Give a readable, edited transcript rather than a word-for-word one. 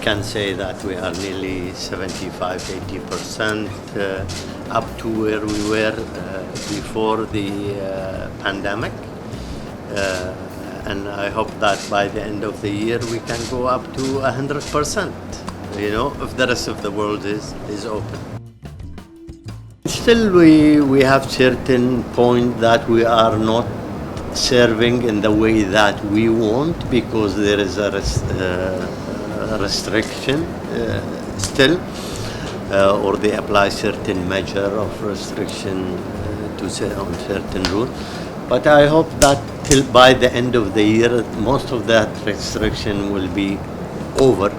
can say that we are nearly 75-80% up to where we were before the pandemic. And I hope that by the end of the year we can go up to 100%, if the rest of the world is open. Still we have certain point that we are not serving in the way that we want because there is a restriction still, or they apply certain measure of restriction on certain routes. But I hope that till by the end of the year most of that restriction will be over.